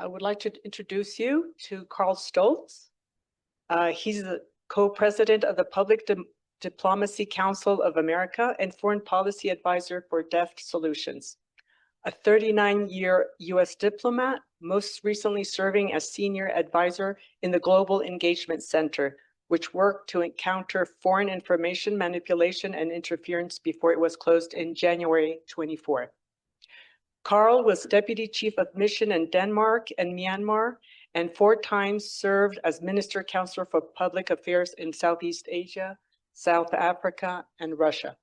I would like to introduce you to Karl Stoltz. He's the co-president of the Public Diplomacy Council of America and foreign policy advisor for Deft Solutions. A 39-year U.S. diplomat, most recently serving as senior advisor in the Global Engagement Center, which worked to counter foreign information manipulation and interference before it was closed in January 24. Karl was Deputy Chief of Mission in Denmark and Myanmar, and 4 times served as Minister Counselor for Public Affairs in Southeast Asia, South Africa, and Russia.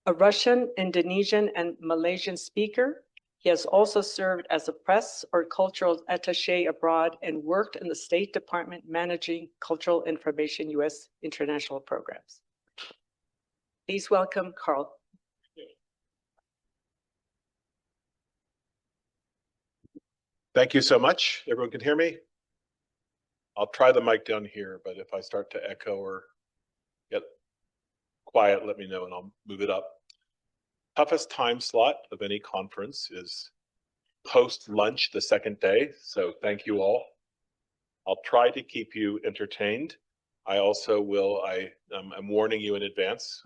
A Russian, Indonesian, and Malaysian speaker, he has also served as a press or cultural attaché abroad and worked in the State Department managing cultural information U.S. international programs. Please welcome Karl. Thank you so much. Everyone can hear me? I'll try the mic down here, but if I start to echo or get quiet, let me know and I'll move it up. Toughest time slot of any conference is post-lunch the second day, so thank you all. I'll try to keep you entertained. I also will, I'm warning you in advance,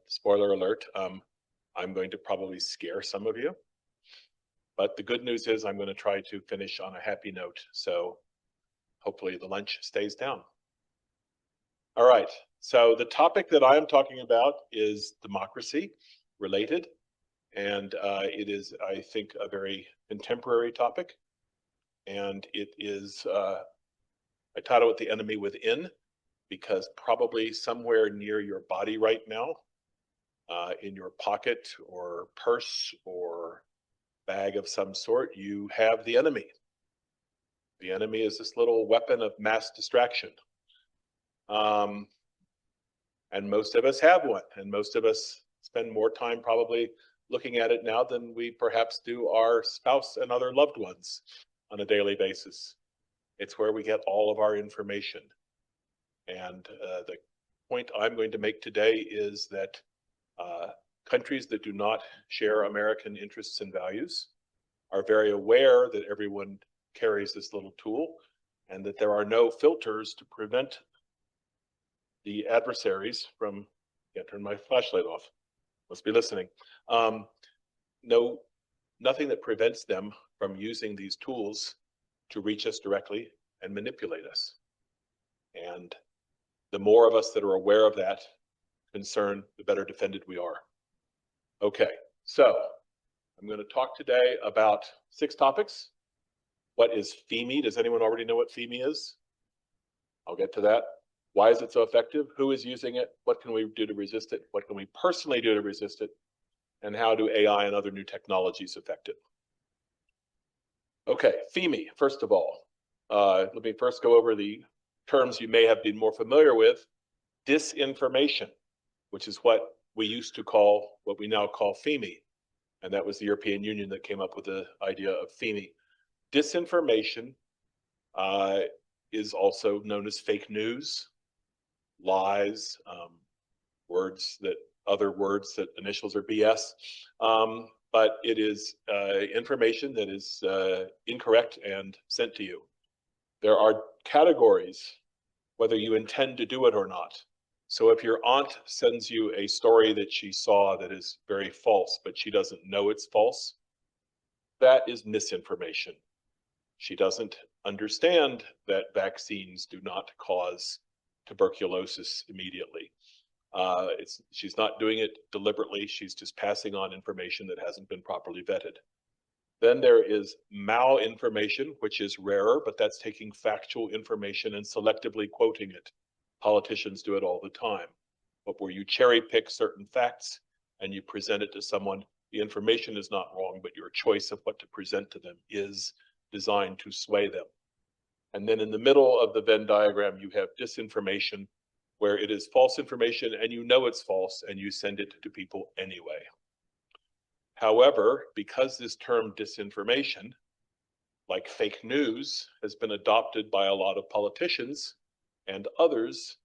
spoiler alert, I'm going to probably scare some of you. But the good news is I'm going to try to finish on a happy note, so hopefully the lunch stays down. All right, so the topic that I am talking about is democracy related, and it is, I think, a very contemporary topic. And it is, I title it The Enemy Within, because probably somewhere near your body right now, in your pocket or purse or bag of some sort, you have the enemy. The enemy is this little weapon of mass distraction. And most of us have one, and most of us spend more time probably looking at it now than we perhaps do our spouse and other loved ones on a daily basis. It's where we get all of our information. And the point I'm going to make today is that countries that do not share American interests and values are very aware that everyone carries this little tool and that there are no filters to prevent the adversaries from, can't turn my flashlight off, must be listening. Nothing that prevents them from using these tools to reach us directly and manipulate us. And the more of us that are aware of that concern, the better defended we are. Okay, so I'm going to talk today about 6 topics. What is FEME? Does anyone already know what FEME is? I'll get to that. Why is it so effective? Who is using it? What can we do to resist it? What can we personally do to resist it? And how do AI and other new technologies affect it? Okay, FEME, first of all. Let me first go over the terms you may have been more familiar with. Disinformation, which is what we used to call, what we now call FEME. And that was the European Union that came up with the idea of FEME. Disinformation is also known as fake news, lies, other words that initials are BS. But it is information that is incorrect and sent to you. There are categories, whether you intend to do it or not. So if your aunt sends you a story that she saw that is very false, but she doesn't know it's false, that is misinformation. She doesn't understand that vaccines do not cause tuberculosis immediately. She's not doing it deliberately. She's just passing on information that hasn't been properly vetted. Then there is malinformation, which is rarer, but that's taking factual information and selectively quoting it. Politicians do it all the time, but where you cherry pick certain facts and you present it to someone, the information is not wrong, but your choice of what to present to them is designed to sway them. And then in the middle of the Venn diagram, you have disinformation, where it is false information and you know it's false and you send it to people anyway. However, because this term disinformation, like fake news, has been adopted by a lot of politicians and others,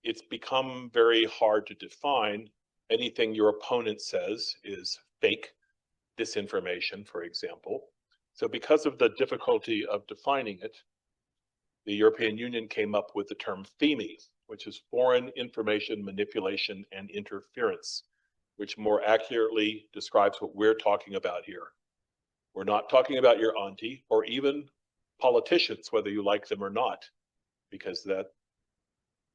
it's become very hard to define. Anything your opponent says is fake disinformation, for example. So because of the difficulty of defining it, the European Union came up with the term FIMI, which is Foreign Information Manipulation and Interference, which more accurately describes what we're talking about here. We're not talking about your auntie or even politicians, whether you like them or not, because that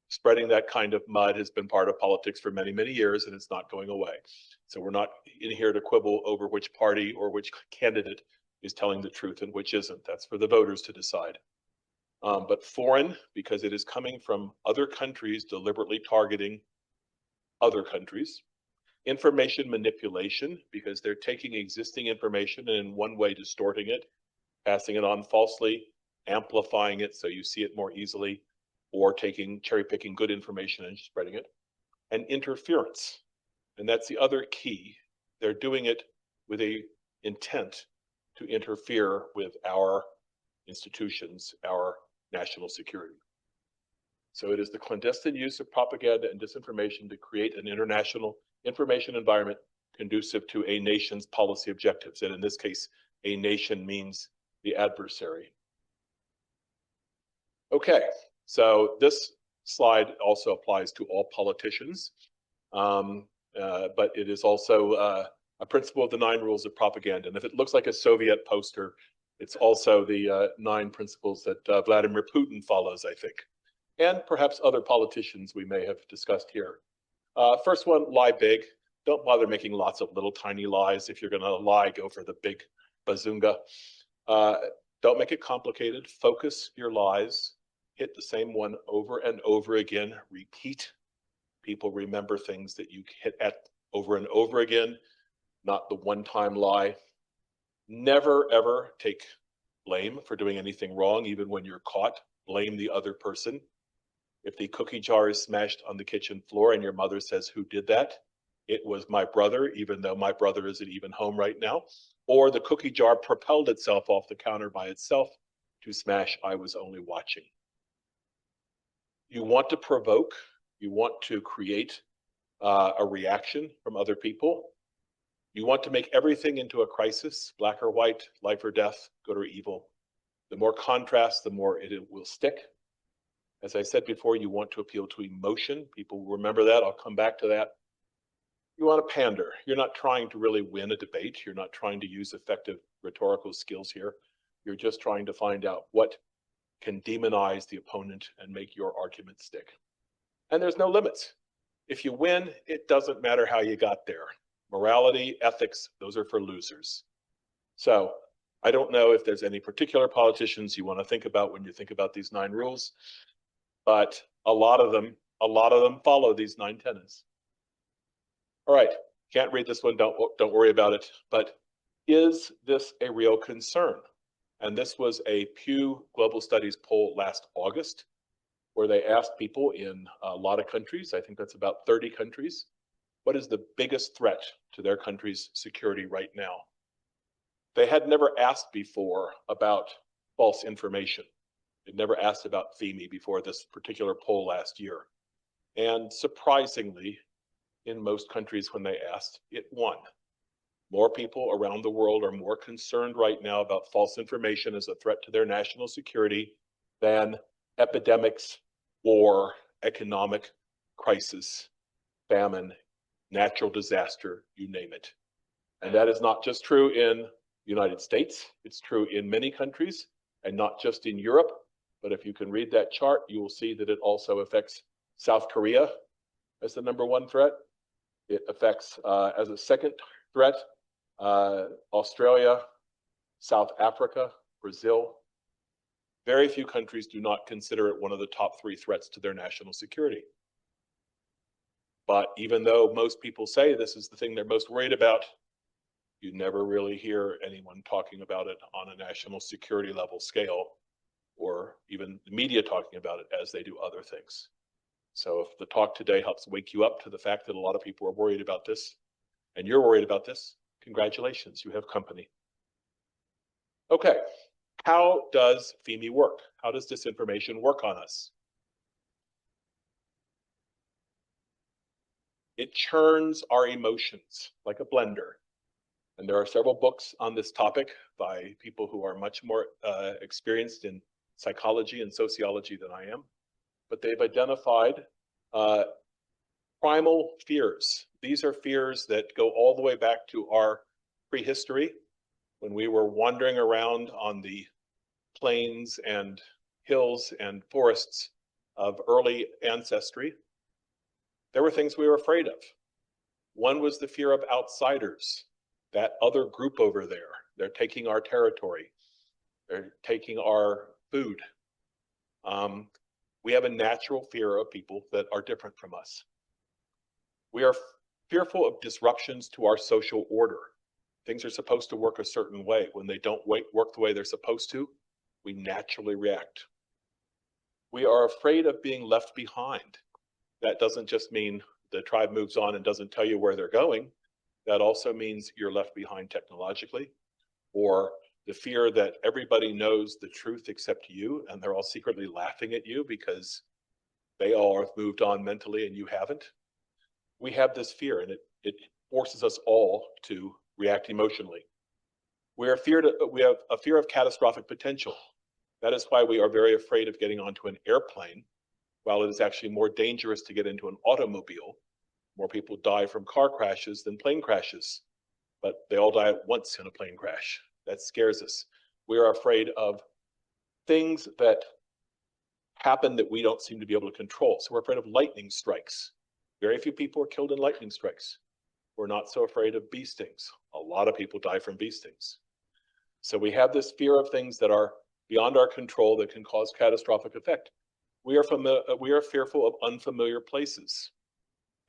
spreading that kind of mud has been part of politics for many, many years, and it's not going away. So we're not in here to quibble over which party or which candidate is telling the truth and which isn't. That's for the voters to decide. But foreign, because it is coming from other countries deliberately targeting other countries. Information manipulation, because they're taking existing information and in one way distorting it, passing it on falsely, amplifying it so you see it more easily, or cherry picking good information and spreading it. And interference, and that's the other key. They're doing it with a intent to interfere with our institutions, our national security. So it is the clandestine use of propaganda and disinformation to create an international information environment conducive to a nation's policy objectives. And in this case, a nation means the adversary. Okay, so this slide also applies to all politicians, but it is also a principle of the 9 rules of propaganda. And if it looks like a Soviet poster, it's also the 9 principles that Vladimir Putin follows, I think, and perhaps other politicians we may have discussed here. First one, lie big. Don't bother making lots of little tiny lies. If you're going to lie, go for the big bazunga. Don't make it complicated. Focus your lies. Hit the same one over and over again. Repeat. People remember things that you hit at over and over again, not the one-time lie. Never, ever take blame for doing anything wrong, even when you're caught. Blame the other person. If the cookie jar is smashed on the kitchen floor and your mother says, "Who did that?" It was my brother, even though my brother isn't even home right now. Or the cookie jar propelled itself off the counter by itself to smash, "I was only watching." You want to provoke, you want to create a reaction from other people. You want to make everything into a crisis, black or white, life or death, good or evil. The more contrast, the more it will stick. As I said before, you want to appeal to emotion. People will remember that. I'll come back to that. You want to pander. You're not trying to really win a debate. You're not trying to use effective rhetorical skills here. You're just trying to find out what can demonize the opponent and make your argument stick. And there's no limits. If you win, it doesn't matter how you got there. Morality, ethics, those are for losers. So I don't know if there's any particular politicians you want to think about when you think about these 9 rules, but a lot of them follow these 9 tenets. All right, can't read this one, don't worry about it, but is this a real concern? And this was a Pew Global Studies poll last August, where they asked people in a lot of countries, I think that's about 30 countries, what is the biggest threat to their country's security right now? They had never asked before about false information. They'd never asked about FIMI before this particular poll last year. And surprisingly, in most countries when they asked, it won. More people around the world are more concerned right now about false information as a threat to their national security than epidemics, war, economic crisis, famine, natural disaster, you name it. And that is not just true in the United States, it's true in many countries, and not just in Europe. But if you can read that chart, you will see that it also affects South Korea as the #1 threat. It affects, as a second threat, Australia, South Africa, Brazil. Very few countries do not consider it one of the top 3 threats to their national security. But even though most people say this is the thing they're most worried about, you never really hear anyone talking about it on a national security level scale, or even the media talking about it as they do other things. So if the talk today helps wake you up to the fact that a lot of people are worried about this, and you're worried about this, congratulations, you have company. Okay, how does FIMI work? How does disinformation work on us? It churns our emotions like a blender. And there are several books on this topic by people who are much more experienced in psychology and sociology than I am. But they've identified primal fears. These are fears that go all the way back to our prehistory, when we were wandering around on the plains and hills and forests of early ancestry. There were things we were afraid of. One was the fear of outsiders, that other group over there. They're taking our territory. They're taking our food. We have a natural fear of people that are different from us. We are fearful of disruptions to our social order. Things are supposed to work a certain way. When they don't work the way they're supposed to, we naturally react. We are afraid of being left behind. That doesn't just mean the tribe moves on and doesn't tell you where they're going. That also means you're left behind technologically, or the fear that everybody knows the truth except you, and they're all secretly laughing at you because they all have moved on mentally and you haven't. We have this fear, and it forces us all to react emotionally. We have a fear of catastrophic potential. That is why we are very afraid of getting onto an airplane, while it is actually more dangerous to get into an automobile. More people die from car crashes than plane crashes, but they all die at once in a plane crash. That scares us. We are afraid of things that happen that we don't seem to be able to control. So we're afraid of lightning strikes. Very few people are killed in lightning strikes. We're not so afraid of bee stings. A lot of people die from bee stings. So we have this fear of things that are beyond our control that can cause catastrophic effect. We are fearful of unfamiliar places.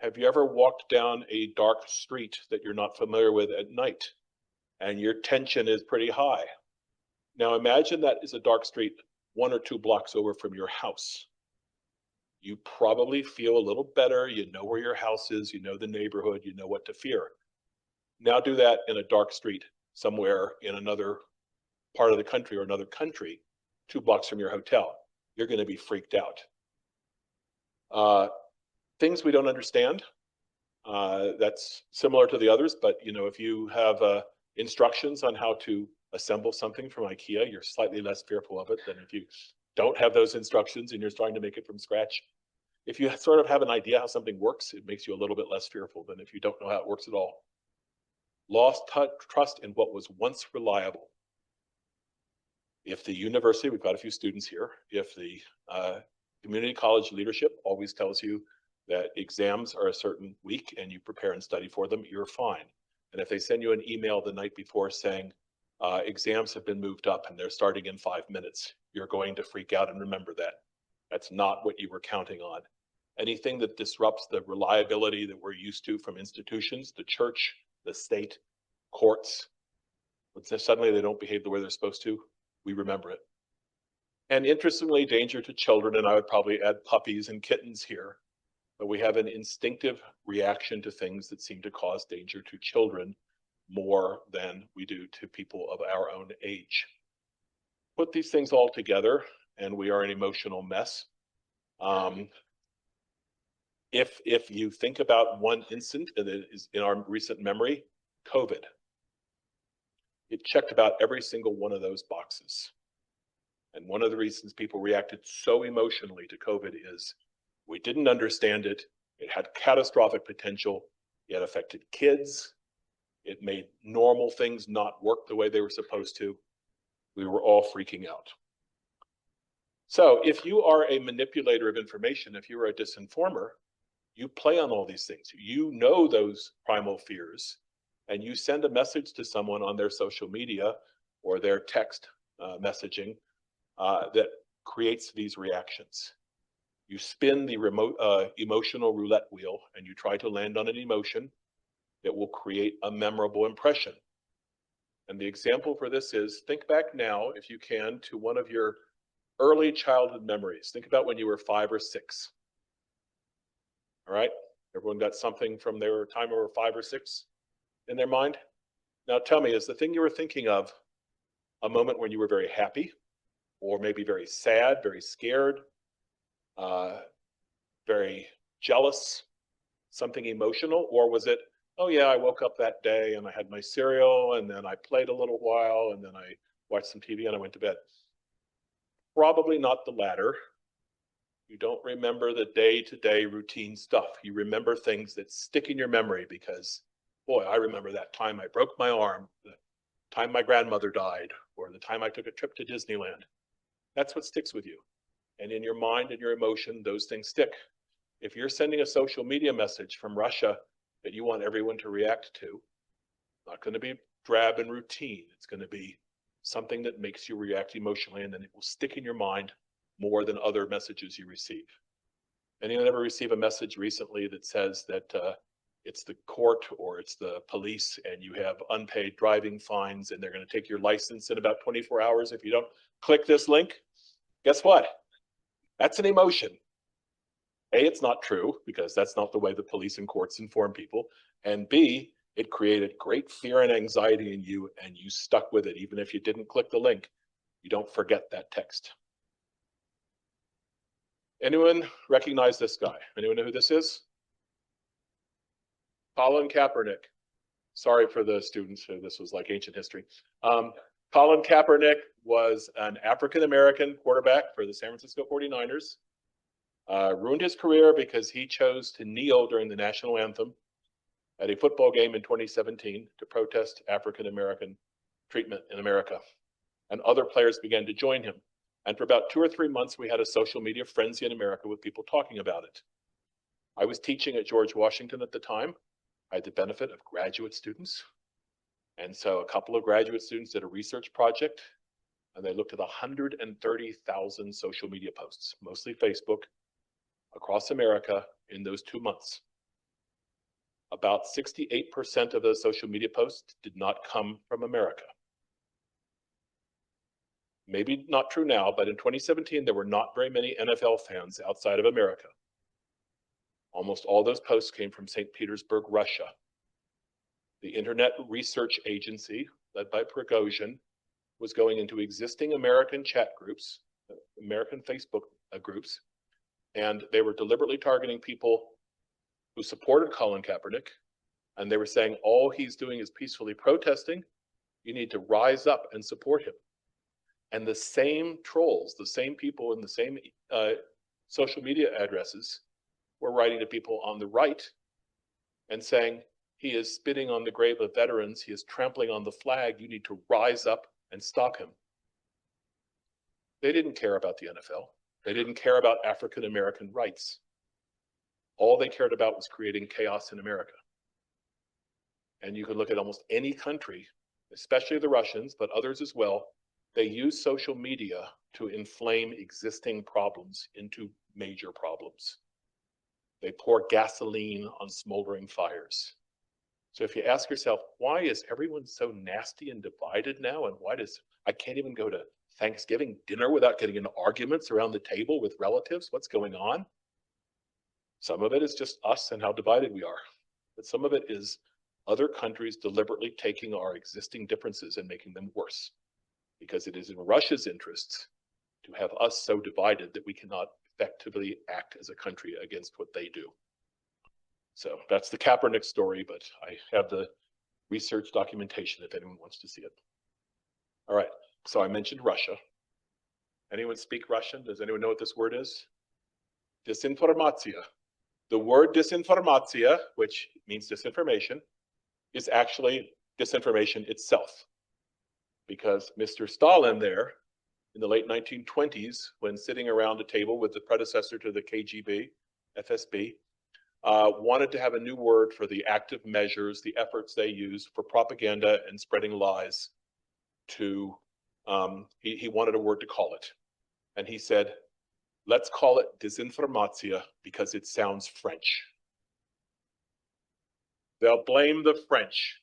Have you ever walked down a dark street that you're not familiar with at night and your tension is pretty high? Now imagine that is a dark street 1 or 2 blocks over from your house. You probably feel a little better. You know where your house is, you know the neighborhood, you know what to fear. Now do that in a dark street somewhere in another part of the country or another country, 2 blocks from your hotel. You're going to be freaked out. Things we don't understand, that's similar to the others, but if you have instructions on how to assemble something from IKEA, you're slightly less fearful of it than if you don't have those instructions and you're starting to make it from scratch. If you sort of have an idea how something works, it makes you a little bit less fearful than if you don't know how it works at all. Lost trust in what was once reliable. If the university, we've got a few students here, if the community college leadership always tells you that exams are a certain week and you prepare and study for them, you're fine. And if they send you an email the night before saying exams have been moved up and they're starting in 5 minutes, you're going to freak out and remember that. That's not what you were counting on. Anything that disrupts the reliability that we're used to from institutions, the church, the state, courts, but suddenly they don't behave the way they're supposed to, we remember it. And interestingly, danger to children, and I would probably add puppies and kittens here, but we have an instinctive reaction to things that seem to cause danger to children more than we do to people of our own age. Put these things all together, and we are an emotional mess. If you think about one incident that is in our recent memory, COVID. It checked about every single one of those boxes. And one of the reasons people reacted so emotionally to COVID is we didn't understand it. It had catastrophic potential. It affected kids. It made normal things not work the way they were supposed to. We were all freaking out. So if you are a manipulator of information, if you are a disinformer, you play on all these things. You know those primal fears, and you send a message to someone on their social media or their text messaging that creates these reactions. You spin the emotional roulette wheel and you try to land on an emotion that will create a memorable impression. And the example for this is, think back now, if you can, to one of your early childhood memories. Think about when you were 5 or 6. All right, everyone got something from their time over 5 or 6 in their mind? Now tell me, is the thing you were thinking of a moment when you were very happy, or maybe very sad, very scared, very jealous, something emotional, or was it oh yeah, I woke up that day and I had my cereal and then I played a little while and then I watched some TV and I went to bed. Probably not the latter. You don't remember the day-to-day routine stuff. You remember things that stick in your memory because, boy, I remember that time I broke my arm, the time my grandmother died, or the time I took a trip to Disneyland. That's what sticks with you. And in your mind and your emotion, those things stick. If you're sending a social media message from Russia that you want everyone to react to, not going to be drab and routine. It's going to be something that makes you react emotionally, and then it will stick in your mind more than other messages you receive. Anyone ever receive a message recently that says that it's the court or it's the police and you have unpaid driving fines and they're going to take your license in about 24 hours if you don't click this link? Guess what? That's an emotion. A, it's not true because that's not the way the police and courts inform people. And B, it created great fear and anxiety in you and you stuck with it. Even if you didn't click the link, you don't forget that text. Anyone recognize this guy? Anyone know who this is? Colin Kaepernick. Sorry for the students who this was like ancient history. Colin Kaepernick was an African-American quarterback for the San Francisco 49ers. Ruined his career because he chose to kneel during the national anthem at a football game in 2017 to protest African-American treatment in America. And other players began to join him. And for about 2 or 3 months, we had a social media frenzy in America with people talking about it. I was teaching at George Washington at the time. I had the benefit of graduate students. And so a couple of graduate students did a research project, and they looked at 130,000 social media posts, mostly Facebook, across America in those 2 months. About 68% of those social media posts did not come from America. Maybe not true now, but in 2017, there were not very many NFL fans outside of America. Almost all those posts came from St. Petersburg, Russia. The Internet Research Agency, led by Prigozhin, was going into existing American chat groups, American Facebook groups, and they were deliberately targeting people who supported Colin Kaepernick, and they were saying, all he's doing is peacefully protesting. You need to rise up and support him. And the same trolls, the same people in the same social media addresses were writing to people on the right and saying, he is spitting on the grave of veterans. He is trampling on the flag. You need to rise up and stop him. They didn't care about the NFL. They didn't care about African-American rights. All they cared about was creating chaos in America. And you can look at almost any country, especially the Russians, but others as well. They use social media to inflame existing problems into major problems. They pour gasoline on smoldering fires. So if you ask yourself, why is everyone so nasty and divided now? And why I can't even go to Thanksgiving dinner without getting into arguments around the table with relatives? What's going on? Some of it is just us and how divided we are. But some of it is other countries deliberately taking our existing differences and making them worse. Because it is in Russia's interests to have us so divided that we cannot effectively act as a country against what they do. So that's the Kaepernick story, but I have the research documentation if anyone wants to see it. All right, so I mentioned Russia. Anyone speak Russian? Does anyone know what this word is? Disinformatia. The word disinformatia, which means disinformation, is actually disinformation itself. Because Mr. Stalin there, in the late 1920s, when sitting around a table with the predecessor to the KGB, FSB, wanted to have a new word for the active measures, the efforts they use for propaganda and spreading lies to, he wanted a word to call it. And he said, let's call it disinformatia because it sounds French. They'll blame the French.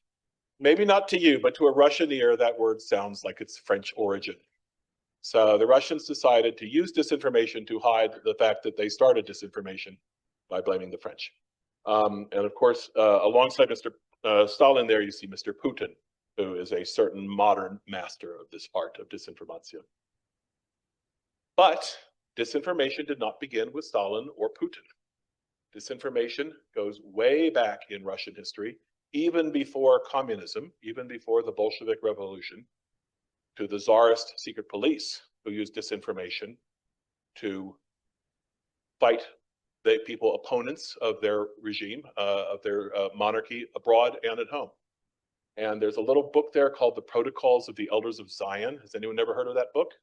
Maybe not to you, but to a Russian ear, that word sounds like it's French origin. So the Russians decided to use disinformation to hide the fact that they started disinformation by blaming the French. And of course, alongside Mr. Stalin there, you see Mr. Putin, who is a certain modern master of this art of disinformation. But disinformation did not begin with Stalin or Putin. Disinformation goes way back in Russian history, even before communism, even before the Bolshevik Revolution, to the Tsarist secret police who used disinformation to fight the people opponents of their regime, of their monarchy abroad and at home. And there's a little book there called The Protocols of the Elders of Zion. Has anyone ever heard of that book?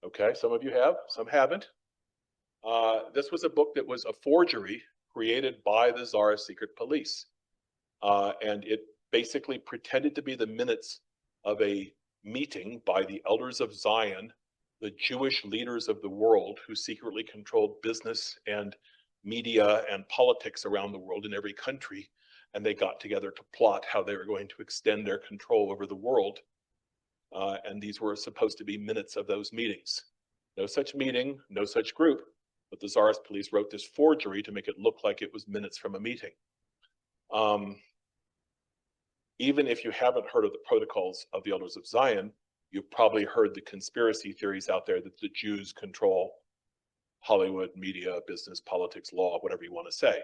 Okay, some of you have, some haven't. This was a book that was a forgery created by the Tsarist secret police. And it basically pretended to be the minutes of a meeting by the Elders of Zion, the Jewish leaders of the world who secretly controlled business and media and politics around the world in every country. And they got together to plot how they were going to extend their control over the world. And these were supposed to be minutes of those meetings. No such meeting, no such group, but the Tsarist police wrote this forgery to make it look like it was minutes from a meeting. Even if you haven't heard of the Protocols of the Elders of Zion, you've probably heard the conspiracy theories out there that the Jews control Hollywood, media, business, politics, law, whatever you want to say.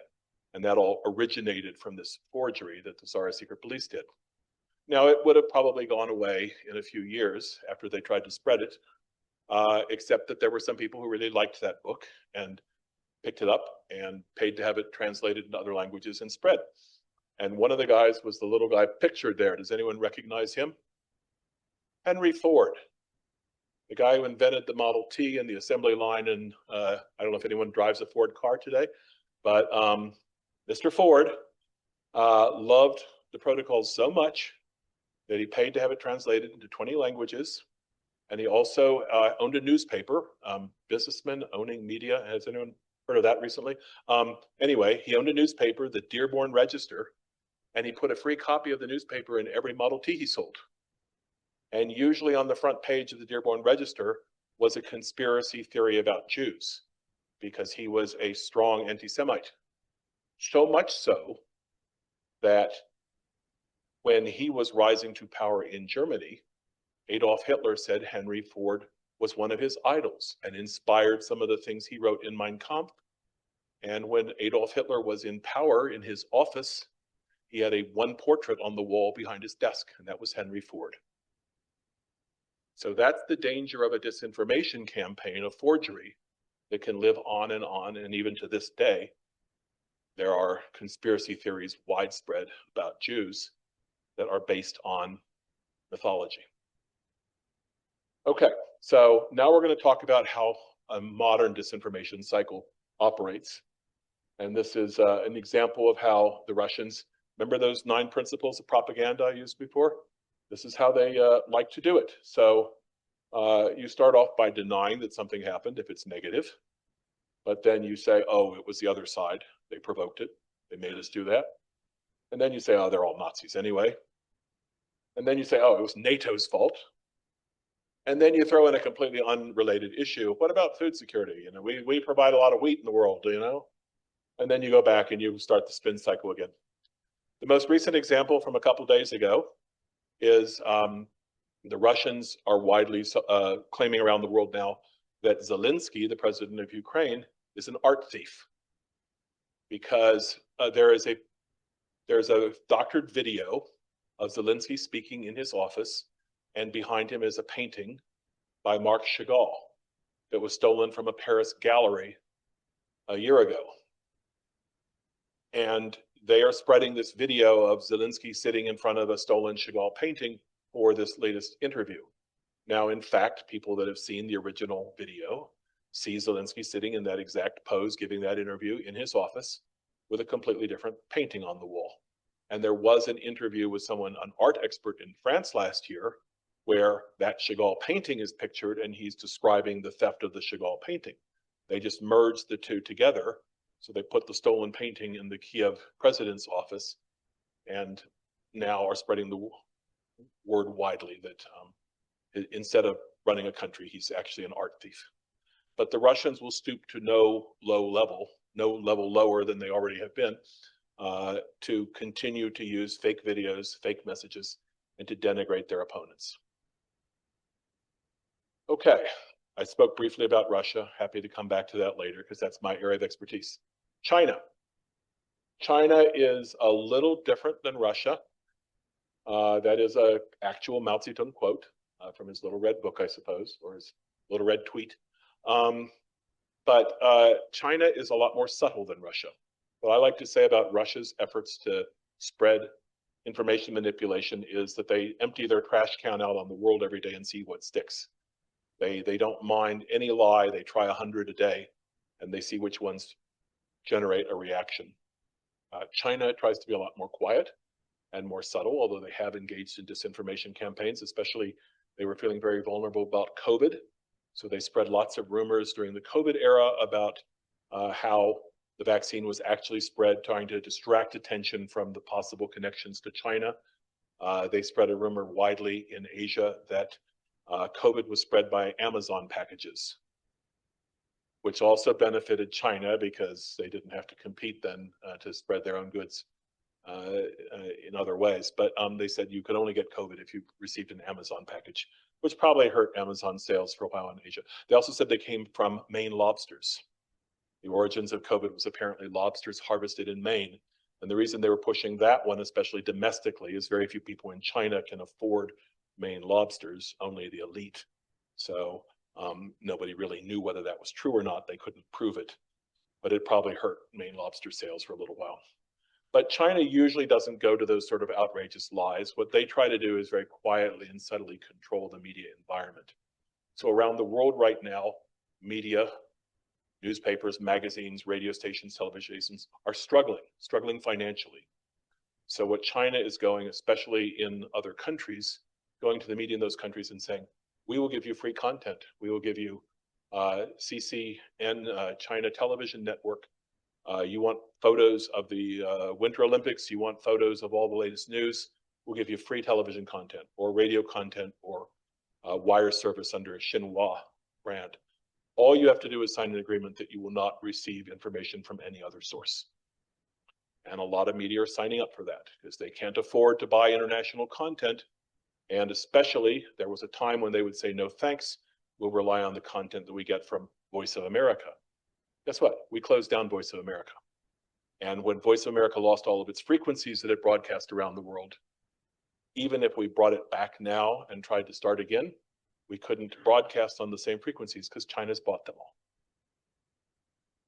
And that all originated from this forgery that the Tsarist secret police did. Now, it would have probably gone away in a few years after they tried to spread it, except that there were some people who really liked that book and picked it up and paid to have it translated into other languages and spread. And one of the guys was the little guy pictured there. Does anyone recognize him? Henry Ford, the guy who invented the Model T and the assembly line. And I don't know if anyone drives a Ford car today, but Mr. Ford loved the protocols so much that he paid to have it translated into 20 languages. And he also owned a newspaper, businessman owning media. Has anyone heard of that recently? Anyway, he owned a newspaper, the Dearborn Register, and he put a free copy of the newspaper in every Model T he sold. And usually on the front page of the Dearborn Register was a conspiracy theory about Jews, because he was a strong anti-Semite. So much so that when he was rising to power in Germany, Adolf Hitler said Henry Ford was one of his idols and inspired some of the things he wrote in Mein Kampf. And when Adolf Hitler was in power in his office, he had one portrait on the wall behind his desk, and that was Henry Ford. So that's the danger of a disinformation campaign, a forgery that can live on, and even to this day, there are conspiracy theories widespread about Jews that are based on mythology. Okay, so now we're going to talk about how a modern disinformation cycle operates. And this is an example of how the Russians, remember those 9 principles of propaganda I used before? This is how they like to do it. So you start off by denying that something happened if it's negative, but then you say, oh, it was the other side. They provoked it. They made us do that. And then you say, oh, they're all Nazis anyway. And then you say, oh, it was NATO's fault. And then you throw in a completely unrelated issue. What about food security? You know, we provide a lot of wheat in the world, you know? And then you go back and you start the spin cycle again. The most recent example from a couple days ago is the Russians are widely claiming around the world now that Zelensky, the president of Ukraine, is an art thief, because there's a doctored video of Zelensky speaking in his office, and behind him is a painting by Marc Chagall that was stolen from a Paris gallery a year ago. And they are spreading this video of Zelensky sitting in front of a stolen Chagall painting for this latest interview. Now, in fact, people that have seen the original video see Zelensky sitting in that exact pose, giving that interview in his office with a completely different painting on the wall. And there was an interview with someone, an art expert in France last year, where that Chagall painting is pictured and he's describing the theft of the Chagall painting. They just merged the two together. So they put the stolen painting in the Kiev president's office, and now are spreading the word widely that instead of running a country, he's actually an art thief. But the Russians will stoop to no level lower than they already have been, to continue to use fake videos, fake messages, and to denigrate their opponents. Okay, I spoke briefly about Russia. Happy to come back to that later because that's my area of expertise. China. China is a little different than Russia. That is a actual Mao Zedong quote from his little red book, I suppose, or his little red tweet. But China is a lot more subtle than Russia. What I like to say about Russia's efforts to spread information manipulation is that they empty their trash can out on the world every day and see what sticks. They don't mind any lie. They try 100 a day, and they see which ones generate a reaction. China tries to be a lot more quiet and more subtle, although they have engaged in disinformation campaigns, especially they were feeling very vulnerable about COVID. So they spread lots of rumors during the COVID era about how the vaccine was actually spread, trying to distract attention from the possible connections to China. They spread a rumor widely in Asia that COVID was spread by Amazon packages, which also benefited China because they didn't have to compete then to spread their own goods in other ways. But they said you could only get COVID if you received an Amazon package, which probably hurt Amazon sales for a while in Asia. They also said they came from Maine lobsters. The origins of COVID was apparently lobsters harvested in Maine. And the reason they were pushing that one, especially domestically, is very few people in China can afford Maine lobsters, only the elite. So nobody really knew whether that was true or not. They couldn't prove it, but it probably hurt Maine lobster sales for a little while. But China usually doesn't go to those sort of outrageous lies. What they try to do is very quietly and subtly control the media environment. So around the world right now, media, newspapers, magazines, radio stations, television stations are struggling financially. So what China is going, especially in other countries, going to the media in those countries and saying, we will give you free content. We will give you CCN, China Television Network. You want photos of the Winter Olympics, you want photos of all the latest news, we'll give you free television content or radio content or wire service under a Xinhua brand. All you have to do is sign an agreement that you will not receive information from any other source. And a lot of media are signing up for that because they can't afford to buy international content. And especially, there was a time when they would say, no thanks, we'll rely on the content that we get from Voice of America. Guess what? We closed down Voice of America. And when Voice of America lost all of its frequencies that it broadcast around the world, even if we brought it back now and tried to start again, we couldn't broadcast on the same frequencies because China's bought them all.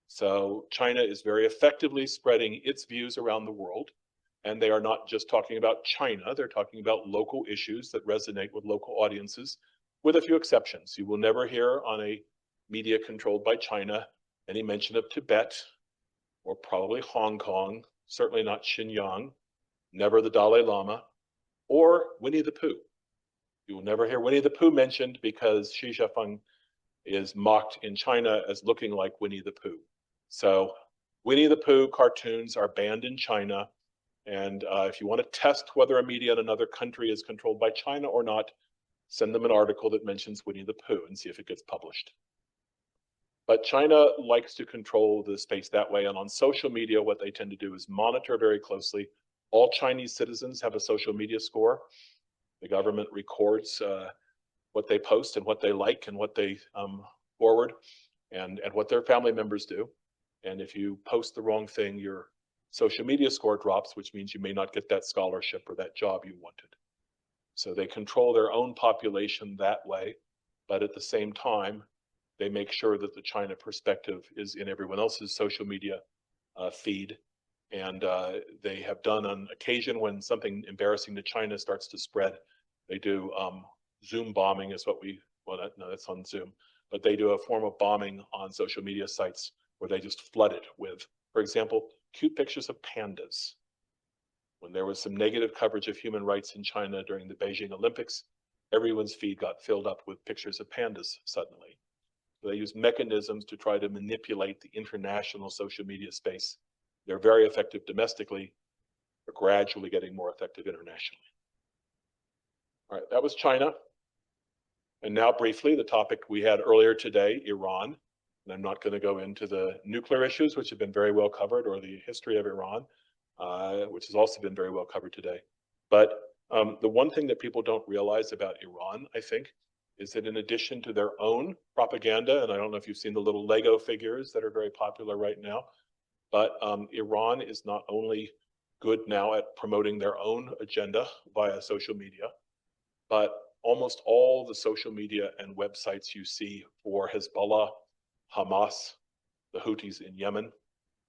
So China is very effectively spreading its views around the world. And they are not just talking about China, they're talking about local issues that resonate with local audiences, with a few exceptions. You will never hear on a media controlled by China any mention of Tibet, or probably Hong Kong, certainly not Xinjiang, never the Dalai Lama, or Winnie the Pooh. You will never hear Winnie the Pooh mentioned because Xi Jinping is mocked in China as looking like Winnie the Pooh. So Winnie the Pooh cartoons are banned in China. And if you want to test whether a media in another country is controlled by China or not, send them an article that mentions Winnie the Pooh and see if it gets published. But China likes to control the space that way. And on social media, what they tend to do is monitor very closely. All Chinese citizens have a social media score. The government records what they post and what they like and what they forward and what their family members do. And if you post the wrong thing, your social media score drops, which means you may not get that scholarship or that job you wanted. So they control their own population that way. But at the same time, they make sure that the China perspective is in everyone else's social media feed. And they have done on occasion when something embarrassing to China starts to spread, they do Zoom bombing is what we, well, no, that's on Zoom, but they do a form of bombing on social media sites where they just flood it with, for example, cute pictures of pandas. When there was some negative coverage of human rights in China during the Beijing Olympics, everyone's feed got filled up with pictures of pandas suddenly. So they use mechanisms to try to manipulate the international social media space. They're very effective domestically, but gradually getting more effective internationally. All right, that was China. And now briefly, the topic we had earlier today, Iran. And I'm not going to go into the nuclear issues, which have been very well covered, or the history of Iran, which has also been very well covered today. But the one thing that people don't realize about Iran, I think, is that in addition to their own propaganda, and I don't know if you've seen the little Lego figures that are very popular right now, But Iran is not only good now at promoting their own agenda via social media, but almost all the social media and websites you see for Hezbollah, Hamas, the Houthis in Yemen,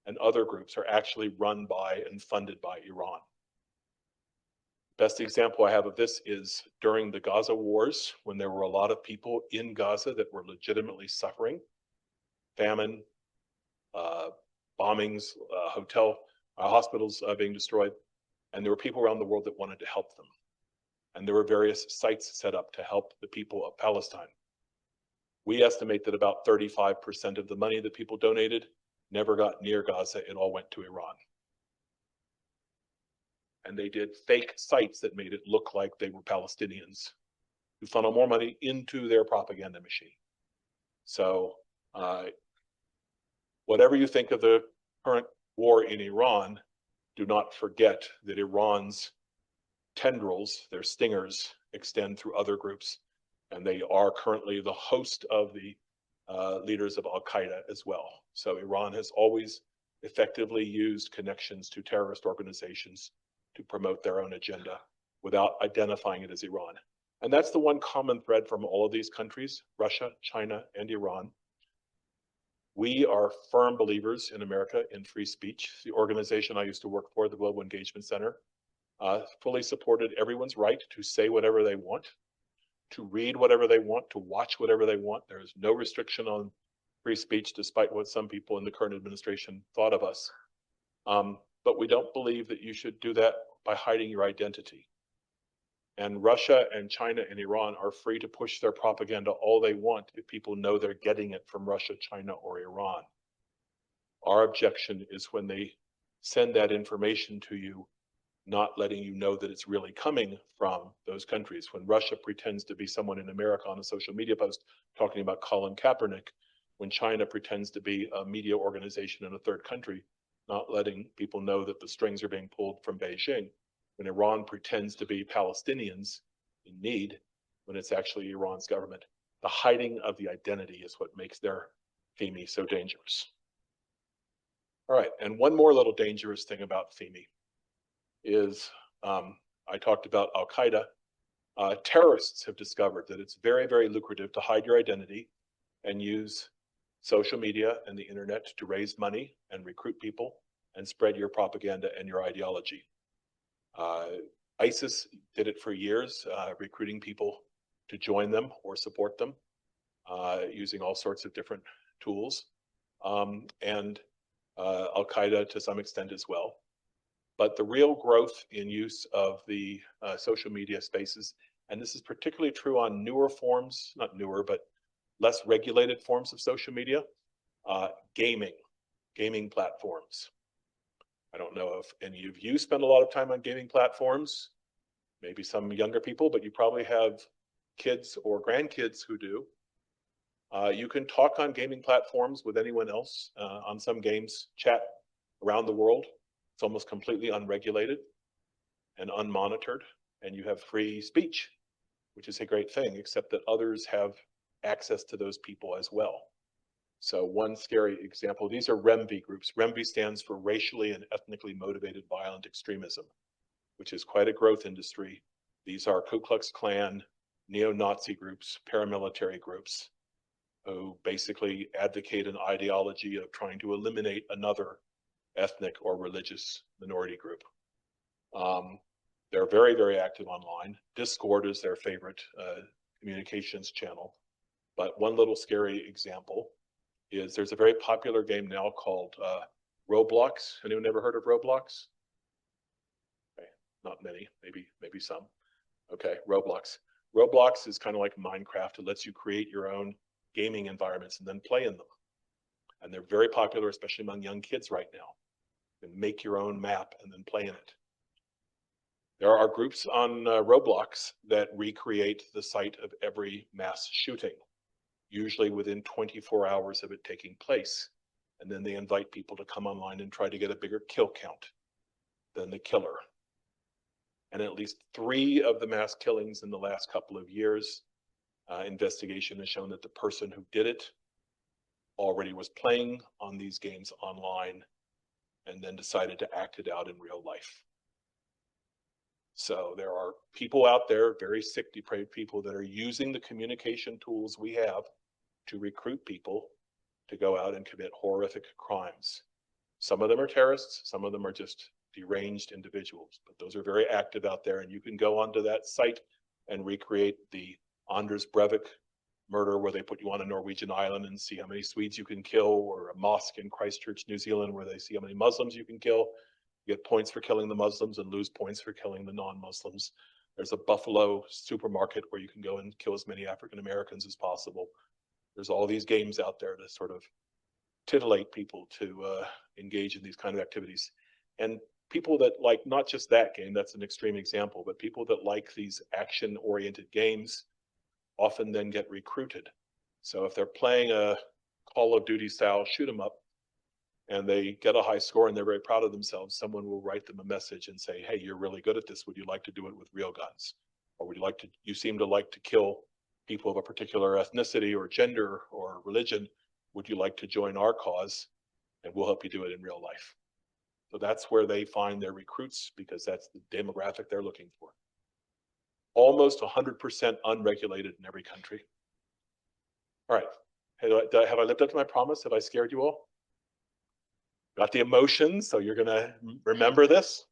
and other groups are actually run by and funded by Iran. Best example I have of this is during the Gaza wars, when there were a lot of people in Gaza that were legitimately suffering, famine, bombings, hospitals being destroyed, and there were people around the world that wanted to help them. And there were various sites set up to help the people of Palestine. We estimate that about 35% of the money that people donated never got near Gaza. It all went to Iran. And they did fake sites that made it look like they were Palestinians who funnel more money into their propaganda machine. So whatever you think of the current war in Iran, do not forget that Iran's tendrils, their stingers, extend through other groups, and they are currently the host of the leaders of Al-Qaeda as well. So Iran has always effectively used connections to terrorist organizations to promote their own agenda without identifying it as Iran. And that's the one common thread from all of these countries, Russia, China, and Iran. We are firm believers in America in free speech. The organization I used to work for, the Global Engagement Center, fully supported everyone's right to say whatever they want, to read whatever they want, to watch whatever they want. There is no restriction on free speech, despite what some people in the current administration thought of us. But we don't believe that you should do that by hiding your identity. And Russia and China and Iran are free to push their propaganda all they want if people know they're getting it from Russia, China, or Iran. Our objection is when they send that information to you, not letting you know that it's really coming from those countries. When Russia pretends to be someone in America on a social media post talking about Colin Kaepernick, when China pretends to be a media organization in a third country, not letting people know that the strings are being pulled from Beijing, when Iran pretends to be Palestinians in need, when it's actually Iran's government. The hiding of the identity is what makes their FEMI so dangerous. All right, and one more little dangerous thing about FEMI is, I talked about Al-Qaeda. Terrorists have discovered that it's very, very lucrative to hide your identity and use social media and the internet to raise money and recruit people and spread your propaganda and your ideology. ISIS did it for years, recruiting people to join them or support them using all sorts of different tools, and Al-Qaeda to some extent as well. But the real growth in use of the social media spaces, and this is particularly true on newer forms, not newer, but less regulated forms of social media, gaming platforms. I don't know if any of you spend a lot of time on gaming platforms, maybe some younger people, but you probably have kids or grandkids who do. You can talk on gaming platforms with anyone else on some games, chat around the world. It's almost completely unregulated and unmonitored, and you have free speech, which is a great thing, except that others have access to those people as well. So one scary example, these are REMV groups. REMV stands for Racially and Ethnically Motivated Violent Extremism, which is quite a growth industry. These are Ku Klux Klan, neo-Nazi groups, paramilitary groups, who basically advocate an ideology of trying to eliminate another ethnic or religious minority group. They're very, very active online. Discord is their favorite communications channel. But one little scary example is there's a very popular game now called Roblox. Anyone ever heard of Roblox? Okay, not many, maybe some. Okay, Roblox. Roblox is kind of like Minecraft. It lets you create your own gaming environments and then play in them. And they're very popular, especially among young kids right now. You can make your own map and then play in it. There are groups on Roblox that recreate the site of every mass shooting, usually within 24 hours of it taking place. And then they invite people to come online and try to get a bigger kill count than the killer. And at least 3 of the mass killings in the last couple of years, investigation has shown that the person who did it already was playing on these games online and then decided to act it out in real life. So there are people out there, very sick, depraved people, that are using the communication tools we have to recruit people to go out and commit horrific crimes. Some of them are terrorists, some of them are just deranged individuals, but those are very active out there, and you can go onto that site and recreate the Anders Breivik murder, where they put you on a Norwegian island and see how many Swedes you can kill, or a mosque in Christchurch, New Zealand, where they see how many Muslims you can kill. You get points for killing the Muslims and lose points for killing the non-Muslims. There's a Buffalo supermarket where you can go and kill as many African Americans as possible. There's all these games out there to sort of titillate people to engage in these kind of activities. And people that like not just that game, that's an extreme example, but people that like these action-oriented games often then get recruited. So if they're playing a Call of Duty style shoot 'em up and they get a high score and they're very proud of themselves, someone will write them a message and say, hey, you're really good at this. Would you like to do it with real guns? Or would you like to, you seem to like to kill people of a particular ethnicity or gender or religion. Would you like to join our cause? And we'll help you do it in real life. So that's where they find their recruits, because that's the demographic they're looking for. Almost 100% unregulated in every country. All right, have I lived up to my promise? Have I scared you all? Got the emotions, so you're gonna remember this.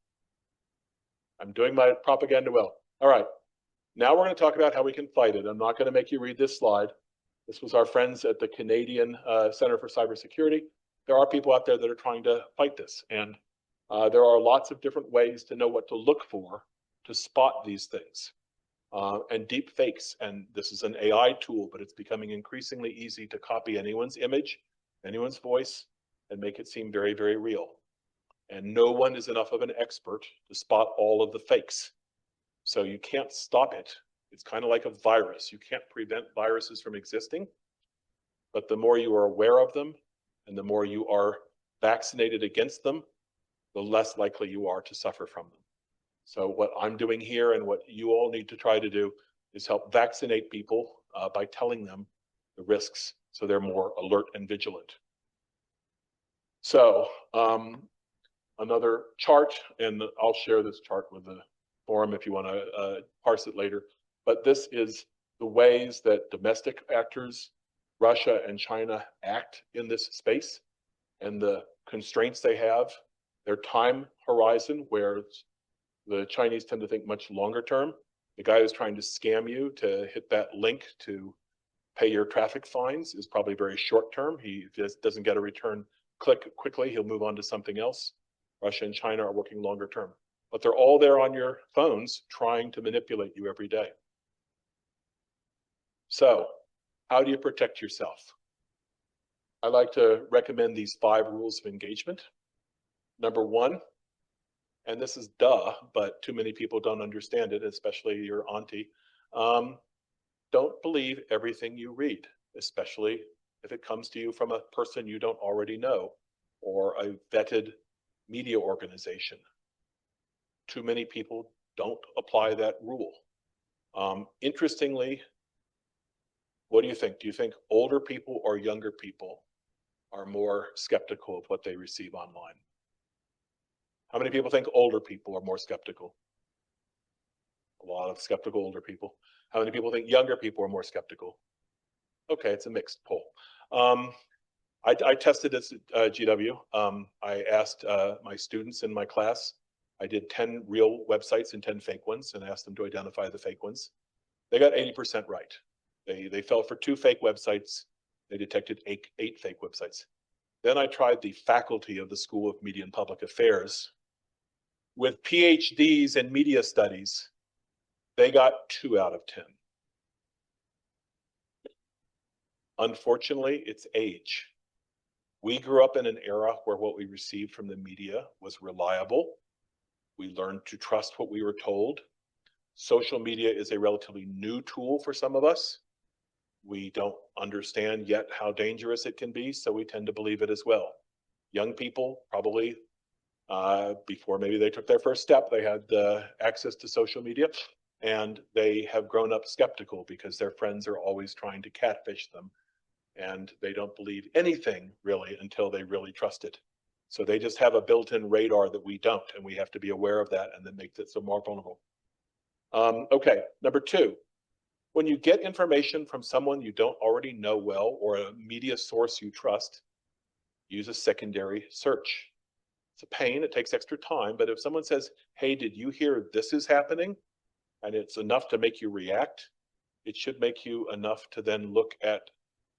I'm doing my propaganda well. All right, now we're gonna talk about how we can fight it. I'm not gonna make you read this slide. This was our friends at the Canadian Center for Cybersecurity. There are people out there that are trying to fight this, and there are lots of different ways to know what to look for to spot these things. And deep fakes, and this is an AI tool, but it's becoming increasingly easy to copy anyone's image, anyone's voice, and make it seem very, very real. And no one is enough of an expert to spot all of the fakes. So you can't stop it. It's kind of like a virus. You can't prevent viruses from existing, but the more you are aware of them and the more you are vaccinated against them, the less likely you are to suffer from them. So what I'm doing here and what you all need to try to do is help vaccinate people by telling them the risks so they're more alert and vigilant. So another chart, and I'll share this chart with the forum if you want to parse it later, but this is the ways that domestic actors, Russia and China, act in this space and the constraints they have, their time horizon, where the Chinese tend to think much longer term. The guy who's trying to scam you to hit that link to pay your traffic fines is probably very short term. He just doesn't get a return click quickly, he'll move on to something else. Russia and China are working longer term, but they're all there on your phones trying to manipulate you every day. So how do you protect yourself? I like to recommend these 5 rules of engagement. Number 1, and this is duh, but too many people don't understand it, especially your auntie. Don't believe everything you read, especially if it comes to you from a person you don't already know or a vetted media organization. Too many people don't apply that rule. Interestingly, what do you think? Do you think older people or younger people are more skeptical of what they receive online? How many people think older people are more skeptical? A lot of skeptical older people. How many people think younger people are more skeptical? Okay, it's a mixed poll. I tested this at GW. I asked my students in my class, I did 10 real websites and 10 fake ones and asked them to identify the fake ones. They got 80% right. They fell for 2 fake websites. They detected 8 fake websites. Then I tried the faculty of the School of Media and Public Affairs with PhDs in media studies. They got 2 out of 10. Unfortunately, it's age. We grew up in an era where what we received from the media was reliable. We learned to trust what we were told. Social media is a relatively new tool for some of us. We don't understand yet how dangerous it can be, so we tend to believe it as well. Young people, probably before maybe they took their first step, they had access to social media, and they have grown up skeptical because their friends are always trying to catfish them, and they don't believe anything really until they really trust it. So they just have a built-in radar that we don't, and we have to be aware of that and then make it so more vulnerable. Okay, number two, when you get information from someone you don't already know well or a media source you trust, use a secondary search. It's a pain, it takes extra time, but if someone says, hey, did you hear this is happening? And it's enough to make you react, it should make you enough to then look at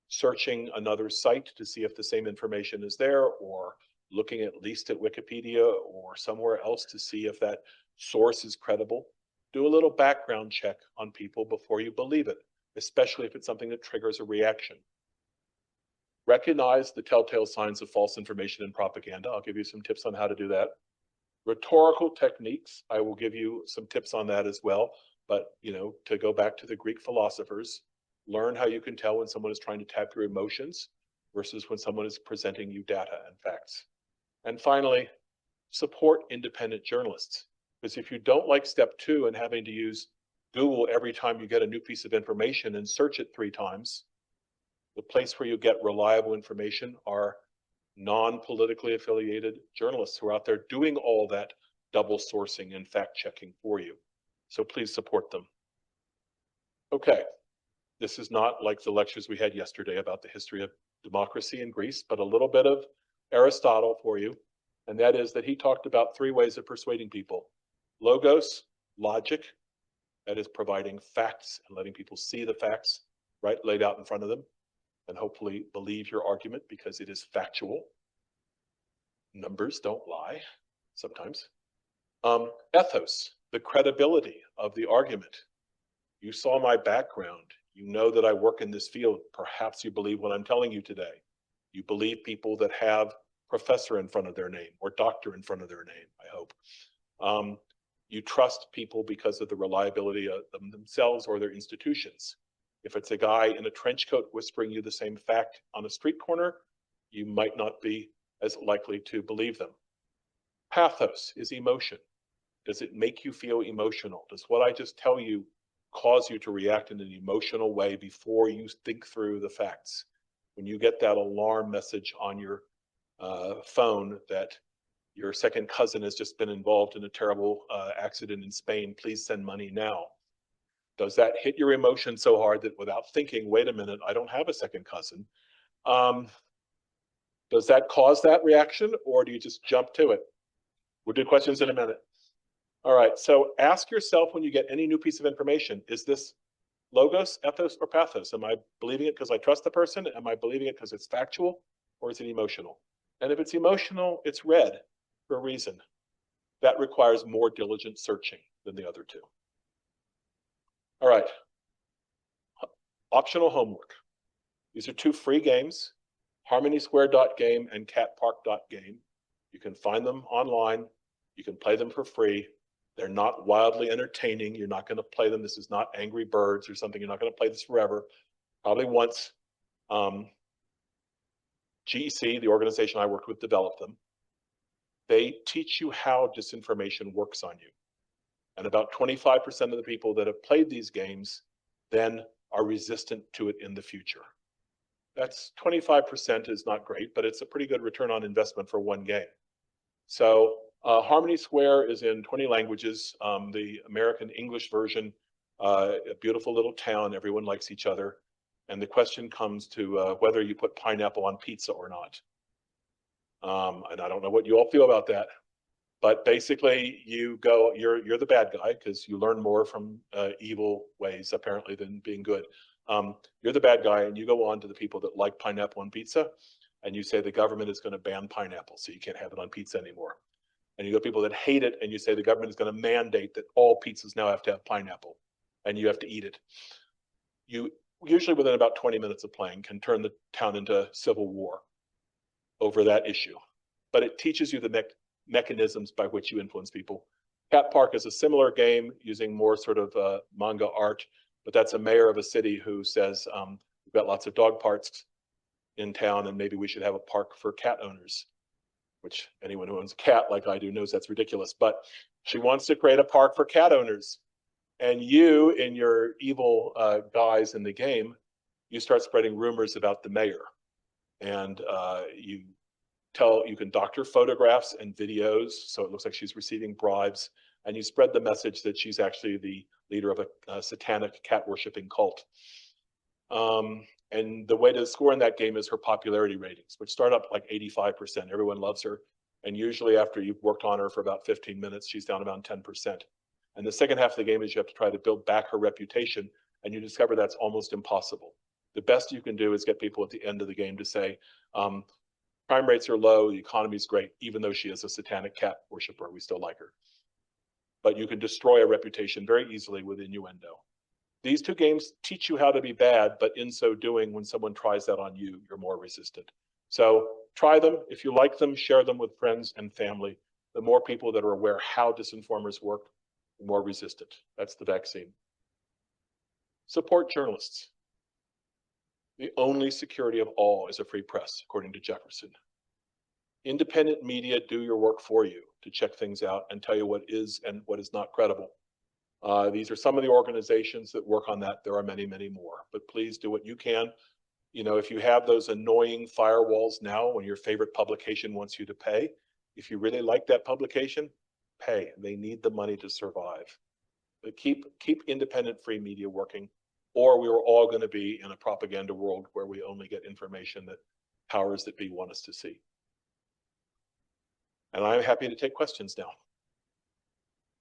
searching another site to see if the same information is there, or looking at least at Wikipedia or somewhere else to see if that source is credible. Do a little background check on people before you believe it, especially if it's something that triggers a reaction. Recognize the telltale signs of false information and propaganda. I'll give you some tips on how to do that. Rhetorical techniques, I will give you some tips on that as well. But, to go back to the Greek philosophers, learn how you can tell when someone is trying to tap your emotions versus when someone is presenting you data and facts. And finally, support independent journalists. Because if you don't like step 2 and having to use Google every time you get a new piece of information and search it 3 times, the place where you get reliable information are non-politically affiliated journalists who are out there doing all that double sourcing and fact checking for you. So please support them. Okay, this is not like the lectures we had yesterday about the history of democracy in Greece, but a little bit of Aristotle for you. And that is that he talked about 3 ways of persuading people. Logos, logic, that is providing facts and letting people see the facts right laid out in front of them and hopefully believe your argument because it is factual. Numbers don't lie sometimes. Ethos, the credibility of the argument. You saw my background. You know that I work in this field. Perhaps you believe what I'm telling you today. You believe people that have professor in front of their name or doctor in front of their name, I hope. You trust people because of the reliability of them themselves or their institutions. If it's a guy in a trench coat whispering you the same fact on a street corner, you might not be as likely to believe them. Pathos is emotion. Does it make you feel emotional? Does what I just tell you cause you to react in an emotional way before you think through the facts? When you get that alarm message on your phone that your second cousin has just been involved in a terrible accident in Spain, please send money now. Does that hit your emotion so hard that without thinking, wait a minute, I don't have a second cousin? Does that cause that reaction, or do you just jump to it? We'll do questions in a minute. All right, so ask yourself when you get any new piece of information, is this logos, ethos, or pathos? Am I believing it because I trust the person? Am I believing it because it's factual, or is it emotional? And if it's emotional, it's red for a reason. That requires more diligent searching than the other 2. All right, optional homework. These are 2 free games, harmonysquare.game and catpark.game. You can find them online. You can play them for free. They're not wildly entertaining. You're not going to play them. This is not Angry Birds or something. You're not going to play this forever. Probably once. GEC, the organization I worked with, developed them. They teach you how disinformation works on you. And about 25% of the people that have played these games then are resistant to it in the future. That's 25% is not great, but it's a pretty good return on investment for one game. So Harmony Square is in 20 languages. The American English version, a beautiful little town, everyone likes each other. And the question comes to whether you put pineapple on pizza or not. And I don't know what you all feel about that. But basically, you go, you're the bad guy because you learn more from evil ways, apparently, than being good. You're the bad guy, and you go on to the people that like pineapple on pizza, and you say the government is going to ban pineapple, so you can't have it on pizza anymore. And you go to people that hate it, and you say the government is going to mandate that all pizzas now have to have pineapple, and you have to eat it. You usually, within about 20 minutes of playing, can turn the town into civil war over that issue. But it teaches you the mechanisms by which you influence people. Cat Park is a similar game using more sort of manga art, but that's a mayor of a city who says, we've got lots of dog parks in town and maybe we should have a park for cat owners, which anyone who owns a cat like I do knows that's ridiculous, but she wants to create a park for cat owners. And you, in your evil guise in the game, you start spreading rumors about the mayor. And you you can doctor photographs and videos, so it looks like she's receiving bribes, and you spread the message that she's actually the leader of a satanic cat worshipping cult. And the way to score in that game is her popularity ratings, which start up like 85%. Everyone loves her. And usually after you've worked on her for about 15 minutes, she's down around 10%. And the second half of the game is you have to try to build back her reputation, and you discover that's almost impossible. The best you can do is get people at the end of the game to say, crime rates are low, the economy's great, even though she is a satanic cat worshiper, we still like her. But you can destroy a reputation very easily with innuendo. These two games teach you how to be bad, but in so doing, when someone tries that on you, you're more resistant. So try them. If you like them, share them with friends and family. The more people that are aware how disinformers work, the more resistant. That's the vaccine. Support journalists. The only security of all is a free press, according to Jefferson. Independent media do your work for you to check things out and tell you what is and what is not credible. These are some of the organizations that work on that. There are many, many more, but please do what you can. You know, if you have those annoying firewalls now when your favorite publication wants you to pay, if you really like that publication, pay. They need the money to survive. But keep independent free media working, or we are all going to be in a propaganda world where we only get information that powers that be want us to see. And I'm happy to take questions now.